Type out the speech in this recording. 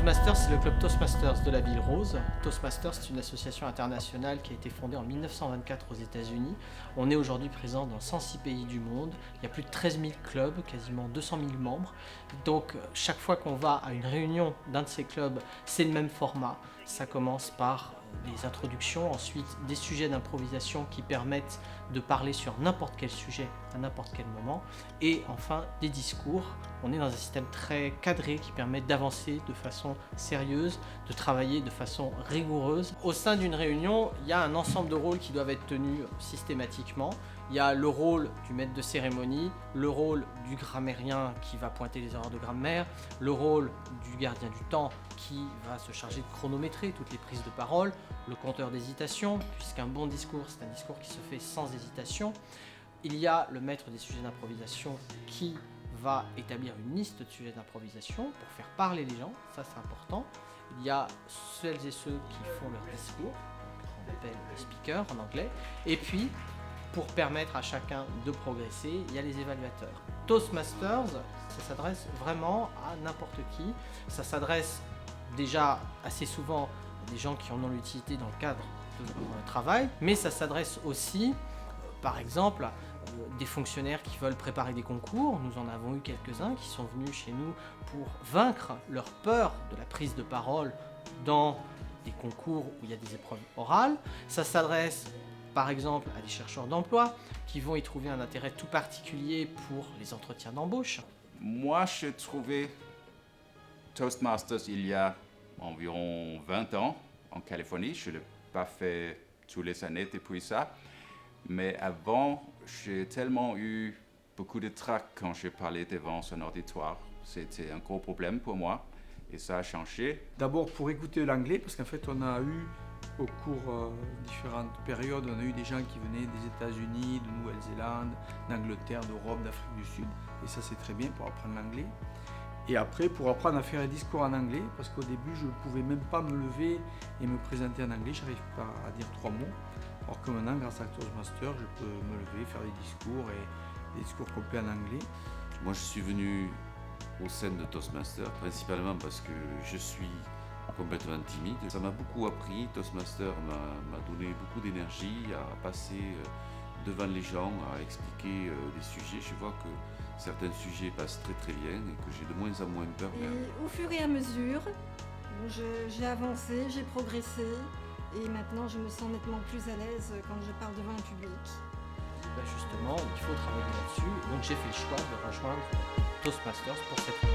Toastmasters, c'est le club Toastmasters de la Ville Rose. Toastmasters, c'est une association internationale qui a été fondée en 1924 aux États-Unis. On est aujourd'hui présent dans 106 pays du monde. Il y a plus de 13 000 clubs, quasiment 200 000 membres. Donc, chaque fois qu'on va à une réunion d'un de ces clubs, c'est le même format. Ça commence par des introductions, ensuite des sujets d'improvisation qui permettent de parler sur n'importe quel sujet à n'importe quel moment, et enfin des discours. On est dans un système très cadré qui permet d'avancer de façon sérieuse, de travailler de façon rigoureuse. Au sein d'une réunion, il y a un ensemble de rôles qui doivent être tenus systématiquement. Il y a le rôle du maître de cérémonie, le rôle du grammairien qui va pointer les erreurs de grammaire, le rôle du gardien du temps qui va se charger de chronométrer toutes les prises de parole, le compteur d'hésitation, puisqu'un bon discours, c'est un discours qui se fait sans hésitation. Il y a le maître des sujets d'improvisation qui va établir une liste de sujets d'improvisation pour faire parler les gens, ça c'est important. Il y a celles et ceux qui font leur discours, on appelle le speaker en anglais, et puis pour permettre à chacun de progresser, il y a les évaluateurs. Toastmasters, ça s'adresse vraiment à n'importe qui, ça s'adresse déjà assez souvent à des gens qui en ont l'utilité dans le cadre de leur travail, mais ça s'adresse aussi, par exemple, des fonctionnaires qui veulent préparer des concours. Nous en avons eu quelques-uns qui sont venus chez nous pour vaincre leur peur de la prise de parole dans des concours où il y a des épreuves orales. Ça s'adresse par exemple à des chercheurs d'emploi qui vont y trouver un intérêt tout particulier pour les entretiens d'embauche. Moi, j'ai trouvé Toastmasters il y a environ 20 ans en Californie. Je ne l'ai pas fait tous les années depuis ça. Mais avant, j'ai tellement eu beaucoup de trac quand j'ai parlé devant un auditoire. C'était un gros problème pour moi et ça a changé. D'abord pour écouter l'anglais, parce qu'en fait on a eu au cours différentes périodes, on a eu des gens qui venaient des États-Unis, de Nouvelle-Zélande, d'Angleterre, d'Europe, d'Afrique du Sud. Et ça c'est très bien pour apprendre l'anglais. Et après pour apprendre à faire un discours en anglais, parce qu'au début je ne pouvais même pas me lever et me présenter en anglais, je n'arrive pas à dire 3 mots. Alors que maintenant, grâce à Toastmasters, je peux me lever, faire des discours et des discours complets en anglais. Moi, je suis venu au sein de Toastmasters principalement parce que je suis complètement timide. Ça m'a beaucoup appris. Toastmasters m'a donné beaucoup d'énergie à passer devant les gens, à expliquer des sujets. Je vois que certains sujets passent très très bien et que j'ai de moins en moins peur. Et au fur et à mesure, j'ai avancé, j'ai progressé. Et maintenant, je me sens nettement plus à l'aise quand je parle devant un public. Justement, il faut travailler là-dessus. Donc j'ai fait le choix de rejoindre Toastmasters pour cette raison.